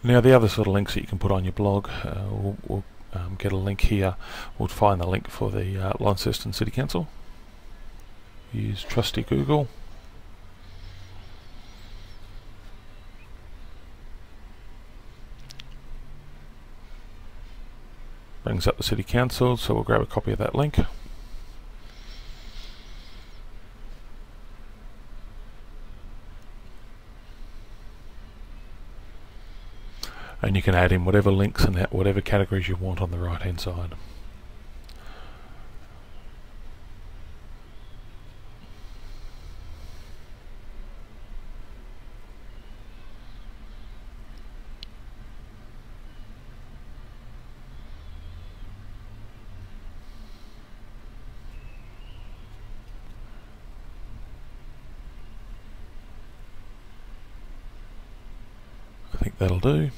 Now the other sort of links that you can put on your blog, we'll get a link here. We'll find the link for the Launceston City Council. Use trusty Google. Brings up the City Council, so we'll grab a copy of that link. And you can add in whatever links and whatever categories you want on the right hand side. I think that'll do.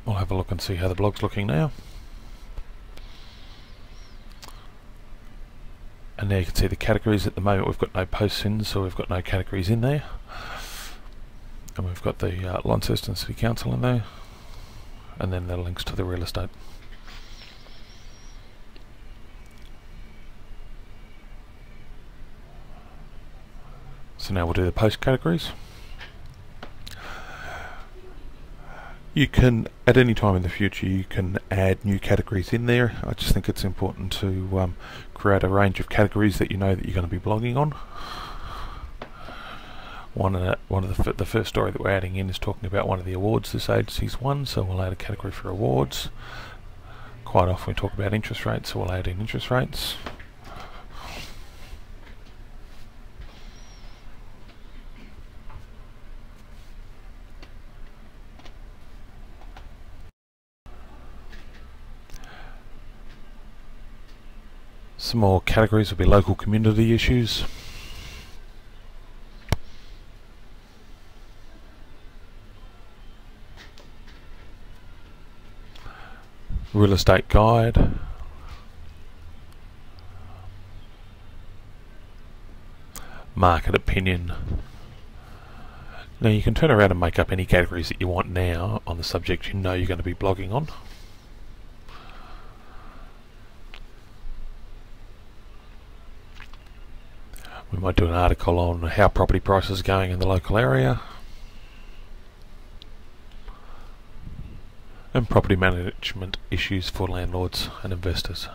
We'll have a look and see how the blog's looking now. And there you can see the categories. At the moment we've got no posts in, so we've got no categories in there. And we've got the Launceston City Council in there. And then the links to the real estate. So now we'll do the post categories. You can, at any time in the future, you can add new categories in there. I just think it's important to create a range of categories that you know that you're going to be blogging on. One of the first story that we're adding in is talking about one of the awards this agency's won, so we'll add a category for awards. Quite often we talk about interest rates, so we'll add in interest rates. Some more categories will be local community issues. Real estate guide. Market opinion. Now you can turn around and make up any categories that you want now on the subject you know you're going to be blogging on. We might do an article on how property prices are going in the local area. And property management issues for landlords and investors.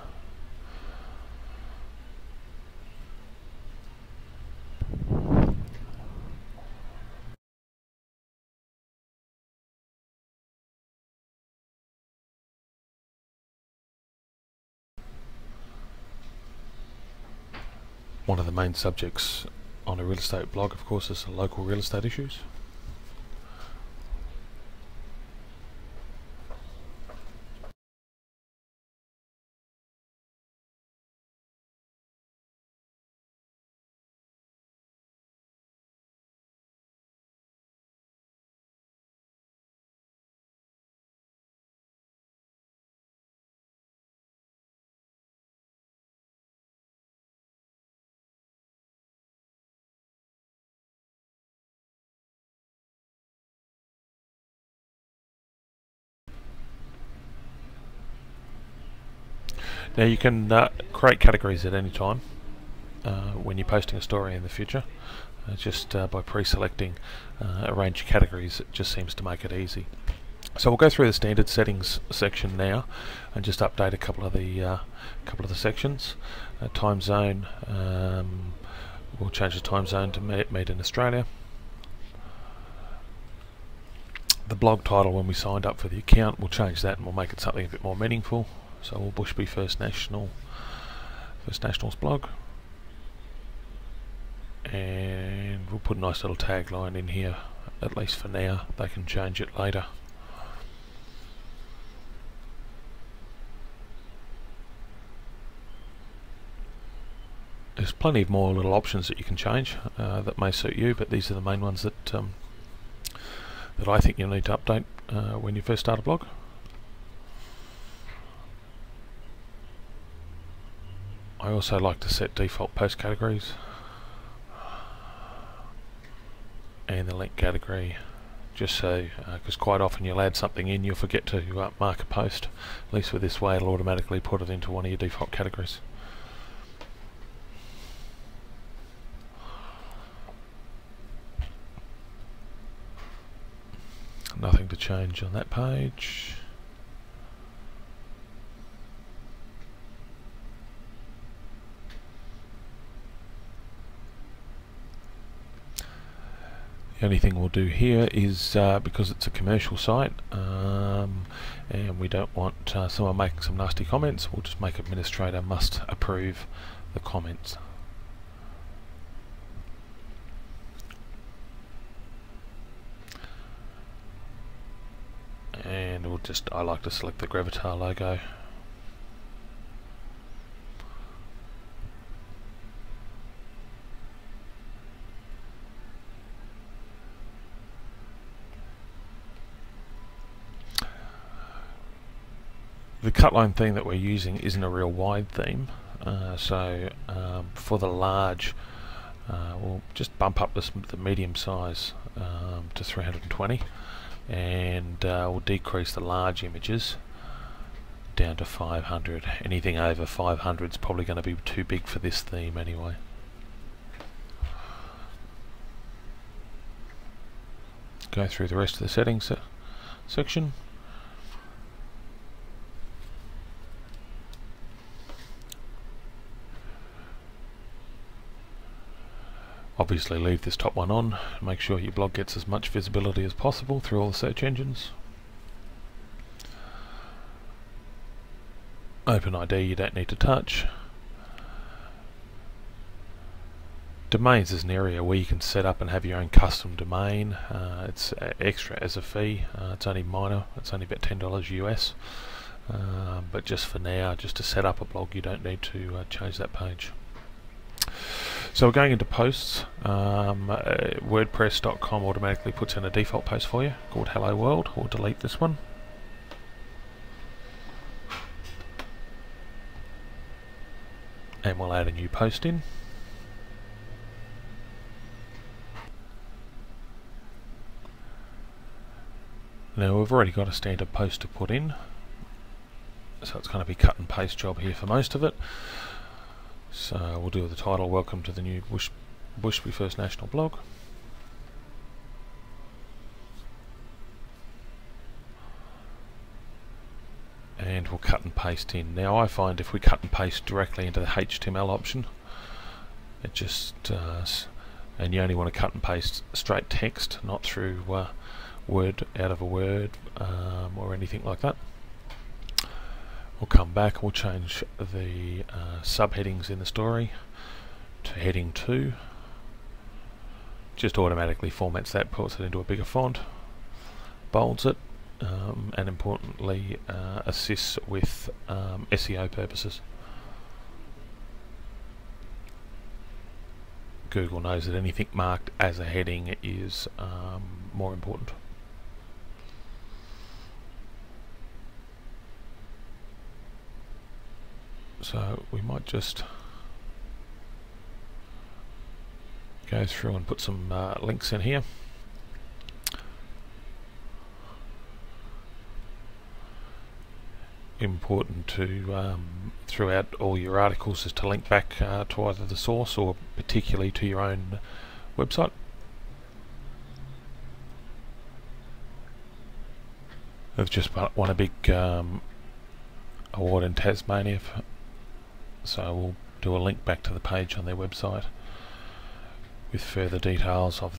One of the main subjects on a real estate blog, of course, is the local real estate issues. Now you can create categories at any time when you're posting a story in the future. Just by pre-selecting a range of categories, it just seems to make it easy. So we'll go through the standard settings section now and just update a couple of the sections. Time zone, we'll change the time zone to Made in Australia. The blog title, when we signed up for the account, we'll change that and we'll make it something a bit more meaningful. So we'll Bushby First Nationals blog, and we'll put a nice little tagline in here, at least for now. They can change it later. There's plenty of more little options that you can change that may suit you, but these are the main ones that that I think you'll need to update when you first start a blog. I also like to set default post categories and the link category, just so, because quite often you'll add something in, you'll forget to mark a post. At least with this way it'll automatically put it into one of your default categories. Nothing to change on that page. The only thing we'll do here is, because it's a commercial site, and we don't want someone making some nasty comments, we'll just make administrator must approve the comments. And we'll just, I like to select the Gravatar logo. The cutline theme that we're using isn't a real wide theme, so for the large, we'll just bump up the medium size to 320, and we'll decrease the large images down to 500. Anything over 500 is probably going to be too big for this theme anyway. Go through the rest of the settings section. Obviously leave this top one on, make sure your blog gets as much visibility as possible through all the search engines. OpenID you don't need to touch. Domains is an area where you can set up and have your own custom domain. It's extra as a fee, it's only minor, it's only about $10 US. But just for now, just to set up a blog, you don't need to change that page. So we're going into posts. WordPress.com automatically puts in a default post for you called Hello World. We'll delete this one. And we'll add a new post in. Now we've already got a standard post to put in, so it's going to be cut and paste job here for most of it. So we'll do the title, Welcome to the new Bushby First National blog. And we'll cut and paste in. Now I find if we cut and paste directly into the HTML option, it just, and you only want to cut and paste straight text, not through Word, out of a Word, or anything like that. We'll come back, we'll change the subheadings in the story to heading 2. Just automatically formats that, puts it into a bigger font, bolds it, and importantly assists with SEO purposes. Google knows that anything marked as a heading is more important. So we might just go through and put some links in here. Important to throughout all your articles is to link back to either the source or particularly to your own website. They've just won a big award in Tasmania, so we'll do a link back to the page on their website with further details of